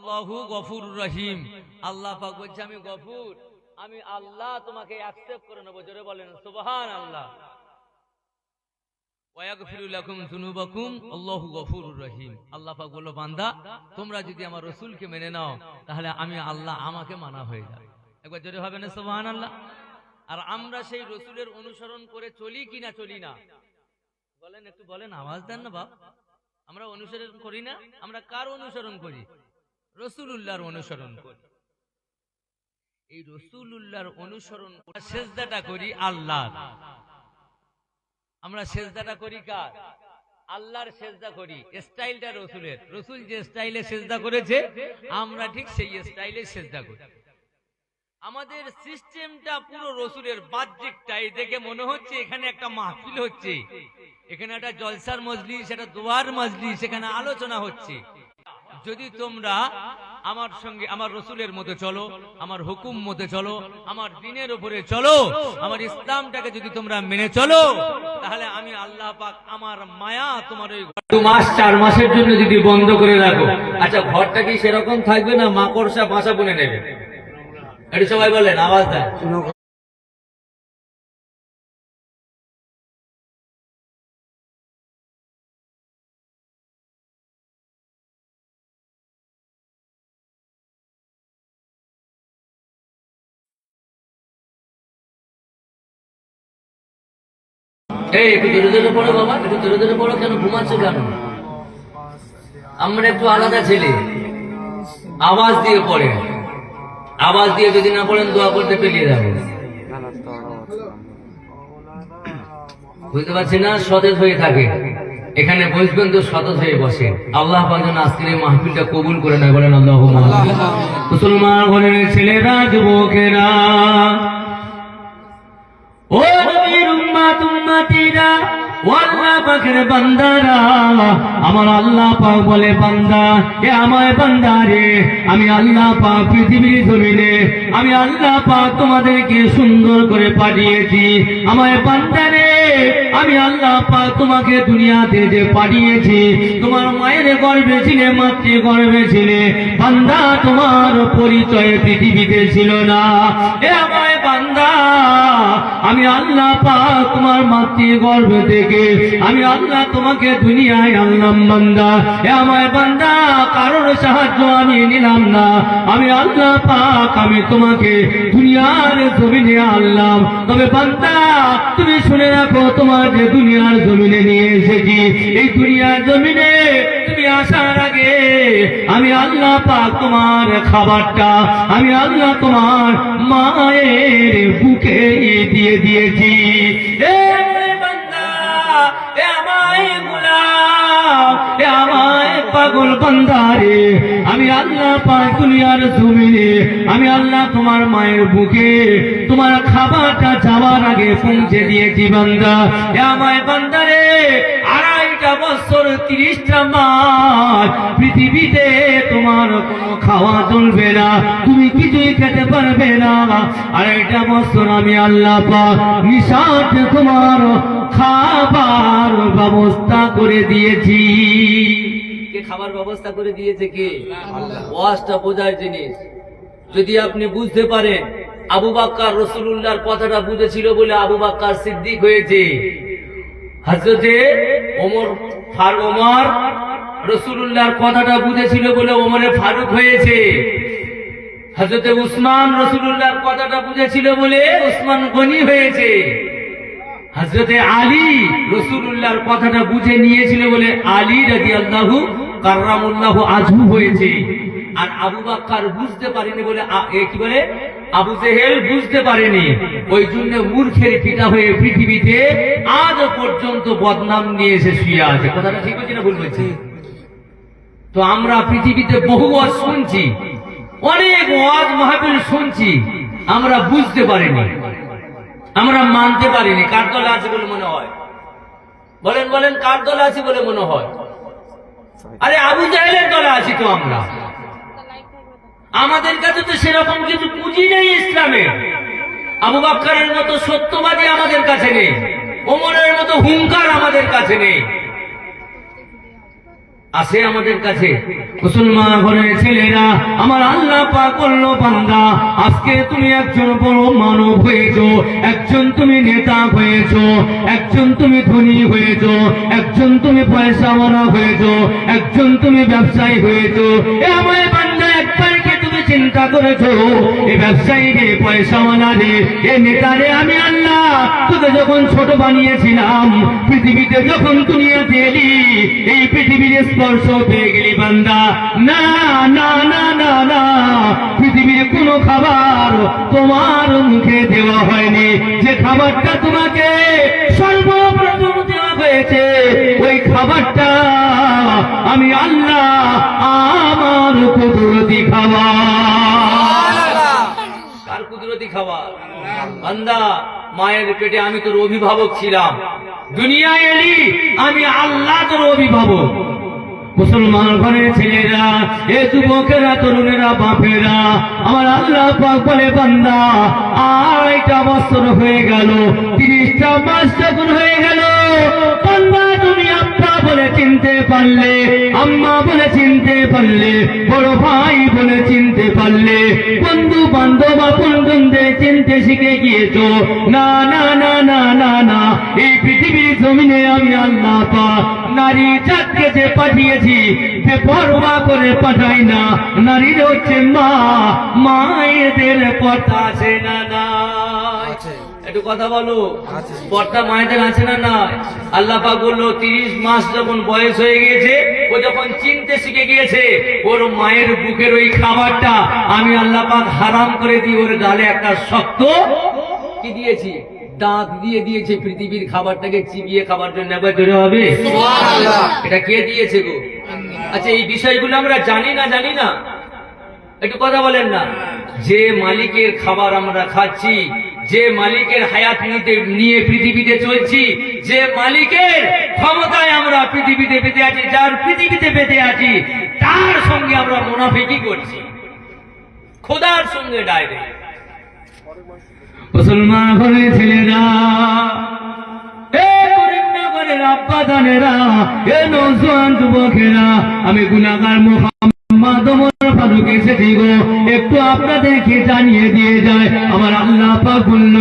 আল্লাহু গফুরুর রহিম। আল্লাহ পাক বলছে আমি গফুর, আমি আল্লাহ তোমাকে অ্যাকসেপ্ট করে নেবো। জোরে বলেন সুবহানাল্লাহ। ওয়াগফিরু লাকুম যুনুবাকুম আল্লাহু গফুরুর রহিম। আল্লাহ পাক বলল বান্দা তোমরা যদি আমার রাসূলকে মেনে নাও তাহলে আমি আল্লাহ আমাকে মানা হয়ে যাবে। একবার জোরে হবে না সুবহানাল্লাহ। আর আমরা সেই রাসূলের অনুসরণ করে চলি কিনা চলি না বলেন, একটু বলেন, আওয়াজ দেন না বাপ। আমরা অনুসরণ করি না? আমরা কার অনুসরণ করি? রাসূলুল্লাহর অনুসরণ করি। এই রাসূলুল্লাহর অনুসরণ করে সিজদাটা করি আল্লাহর। আমরা সিজদাটা করি কার? আল্লাহর সিজদা করি। স্টাইলটা রাসূলের। রাসূল যে স্টাইলে সিজদা করেছে আমরা ঠিক সেই স্টাইলে সিজদা করি। আমাদের সিস্টেমটা পুরো রাসূলের বাহ্যিকটাই দেখে মনে হচ্ছে এখানে একটা মাহফিল হচ্ছে, এখানে একটা জলসার মজলিস, একটা দোয়ার মজলিস, এখানে আলোচনা হচ্ছে। যদি তোমরা আমার সঙ্গে আমার রাসূলের মতো চলো, আমার হুকুম মতো চলো, আমার দ্বীনের উপরে চলো, আমার ইসলামটাকে যদি তোমরা মেনে চলো তাহলে আমি আল্লাহ পাক আমার মায়া তোমার ওই 2 মাস 4 মাসের জন্য যদি বন্ধ করে রাখো, আচ্ছা ঘরটা কি সেরকম থাকবে না মাকড়সা বাসা বুনে নেবে? এটা সবাই বলেন, আওয়াজ দেন। এই একটু ধীরে ধীরে পড়ো বাবা, একটু ধীরে ধীরে পড়ো। কেন ঘুমাচ্ছ কেন? আমরা একটু আলাদা ছেলে, আওয়াজ দিয়ে পড়ে। আওয়াজ দিয়ে যদি না পড়েন দোয়া করতে পেলিয়ে যাবে। বুঝতে পারছি না? সতেজ হয়ে থাকে এখানে বসবেন তো সতেজ হয়ে বসে। আল্লাহ পাক যেন আজকের এই মাহফিলটা কবুল করে নেয়, বলেন আল্লাহুম্মা আমিন। মুসলমান ঘরের ছেলেরা, যুবকেরা, ও নবীর উম্মত উম্মতিরা, ও আল্লাহ পাকের বান্দারা, আমার আল্লাহ পাক বলে বান্দা, এ আমার বান্দা রে, আমি আল্লাহ পাক পৃথিবীর জমিনে আমি আল্লাহ পাক তোমাদেরকে সুন্দর করে পাঠিয়েছি। আমার বান্দা রে, আমি আল্লাহ পাক তোমাকে দুনিয়াতে যে পাঠিয়েছি, তোমার মায়ের গর্ভে ছিলে, মাতৃ গর্ভে ছিলে বান্দা, তোমার পরিচয় পৃথিবীতে ছিল না। এ আমার বান্দা, আমি আল্লাহ পাক তোমার মাতৃ গর্ভ থেকে আমি আল্লাহ তোমাকে দুনিয়ায় আনলাম বান্দা। এ আমার বান্দা, কারোর সাহায্য আমি নিলাম না, আমি আল্লাহ পাক আমি তোমাকে দুনিয়ার জমিনে আনলাম। তবে বান্দা তুমি শুনে রাখো, তোমার যে দুনিয়ার জমিনে নিয়ে এসেছি, এই দুনিয়ার জমিনে তুমি আসার আগে আমি আল্লাহ পাক তোমার খাবারটা আমি আল্লাহ তোমার মায়ের বুকে দিয়ে দিয়েছি। এ বান্দা, এ আমায় গোলাম, এ আমায় পাগল বান্দা রে, আমি আল্লাহ পাক দুনিয়ার জমিনে আমি আল্লাহ তোমার মায়ের বুকে তোমার খাবারটা যাওয়ার আগে পৌঁছে দিয়েছি বান্দা। এ আমায় বান্দা রে, 2.5 বছর 30টা মাস পৃথিবীতে তোমার কোনো খাওয়া চলবে না, তুমি কিছুই খেতে পারবে না। 2.5 বছর আমি আল্লাহ পাক নিঃশ্বাসে তোমার খাবার ব্যবস্থা করে দিয়েছি। কে খাবার ব্যবস্থা করে দিয়েছে? কে? আল্লাহ। ওয়াজটা বোঝার জিনিস। যদি আপনি বুঝতে পারেন, আবু বকর রাসূলুল্লাহর কথাটা বুঝেছিল বলে আবু বকর সিদ্দিক হয়েছে। হযরতে ওমর রাসূলুল্লাহর কথাটা বুঝেছিল বলে ওমরে ফারুক হয়েছে। হযরতে উসমান রাসূলুল্লাহর কথাটা বুঝেছিল বলে উসমান গনি হয়েছে। হযরতে আলী রাসূলুল্লাহর কথাটা বুঝে নিয়েছিল বলে আলী রাদিয়াল্লাহু কাররামুল্লাহু আজহু হয়েছে। আর আবু বকর বুঝতে পারেনি বলে কি বলে আবু জেহেল বুঝতে পারেনি, ওই জন্য মূর্খের পিতা হয়ে পৃথিবীতে আজ পর্যন্ত বদনাম নিয়ে এসে শুয়ে আছে। কথাটা ঠিক হচ্ছে না ভুল বলছি? তো আমরা পৃথিবীতে বহু ওয়াজ শুনছি, অনেক ওয়াজ মাহফিল শুনছি, আমরা বুঝতে পারিনি, আমরা মানতে পারিনি। কার দলে আছে বলে মনে হয়? বলেন বলেন, কার দলে আছে বলে মনে হয়? আরে আবু জাহেলের দলে আছি তো আমরা। আমাদের কাছে তো সেরকম কিছু পুঁজি নেই ইসলামে। আবু বকরের মতো সত্যবাদী আমাদের কাছে নেই, ওমরের মতো হুঙ্কার আমাদের কাছে নেই। আছে আমাদের কাছে। মুসলমান ঘরের ছেলেরা, আমার আল্লাহ পাক বলল বান্দা আজকে তুমি একজন বড় মানব হয়েছো, একজন তুমি নেতা হয়েছো, একজন তুমি ধনী হয়েছো, একজন তুমি পয়সাওয়ালা হয়েছো, একজন তুমি ব্যবসায়ী হয়েছো। এ আমার বান্দা একবার কি তুমি চিন্তা করেছো এই ব্যবসায়ী রে, পয়সাওয়ালা রে, এ নেতা রে, আমি আল্লাহ তোকে যখন ছোট বানিয়েছিলাম, পৃথিবীতে যখন দুনিয়াতে এলি, এই পৃথিবীর স্পর্শ পেয়ে গেলি বান্দা। না না না না না, পৃথিবীর কোনো খাবার তোমার মুখে দেওয়া হয়নি। যে খাবারটা তোমাকে সর্বপ্রথম দেওয়া হয়েছে, ওই খাবারটা আমি আল্লাহ আমার কুদরতি খাবার। কার কুদরতি খাবার? বান্দা মায়ের পেটে আমি তোর অভিভাবক ছিলাম, দুনিয়ায় এলি আমি আল্লাহ তোর অভিভাবক। মুসলমান ঘরের ছেলেরা, এ যুবকেরা, তরুণেরা, বাপেরা, আমার আল্লাহ পাক বলে বান্দা 2.5 বছর হয়ে গেল, 30টা মাস যখন হয়ে গেল, বান্দা তুমি আব্বা বলে চিনতে পারলে, আম্মা বলে চিনতে পারলে, বড় ভাই বলে চিনতে পারলে, বন্ধু বান্ধব আপনজনদের চিনতে শিখে গিয়েছো। না না না না না না, এই পৃথিবীর জমিনে আমি আল্লাহ পাক নারী জাতকে যে পাঠিয়েছি বেপরোয়া করে পাঠাই না। নারীর হচ্ছে মা, মায়েদের পর্দা আছে না না? একটু কথা বলো, পর্দা মায়েদের আছে না না? আল্লাহ পাক বললো 30 মাস যখন বয়স হয়ে গিয়েছে, ও যখন চিনতে শিখে গিয়েছে, ওর মায়ের বুকের ওই খাবারটা আমি আল্লাহ পাক হারাম করে দিয়ে ওর গালে একটা শক্ত কি দিয়েছি, দাঁত দিয়ে দিয়েছে। পৃথিবীর খাবারটাকে চিবিয়ে খাবার জন্য একবার জোরে হবে সুবহানাল্লাহ। এটা কে দিয়েছে গো? আচ্ছা এই বিষয়গুলো আমরা জানি না, জানি না? একটু কথা বলেন না। যে মালিকের খাবার আমরা খাচ্ছি, যে মালিকের হায়াত নিয়ে পৃথিবীতে চলছি, যে মালিকের ক্ষমতায় আমরা পৃথিবীতে বেঁচে আছি, যার পৃথিবীতে বেঁচে আছি, তার সঙ্গে আমরা মুনাফিকি করছি, খোদার সঙ্গে ডাইরেক্ট। মুসলমান ঘরের ছেলেরা, এ করিমনগরের আব্বাদানেরা, এ নওজোয়ান যুবকেরা, আমি গুনাহগার মুহাম্মদ ওমর ফারুক এসেছি গো, একটু আপনাদেরকে জানিয়ে দিয়ে যায়। আমার আল্লাহ পাক বলল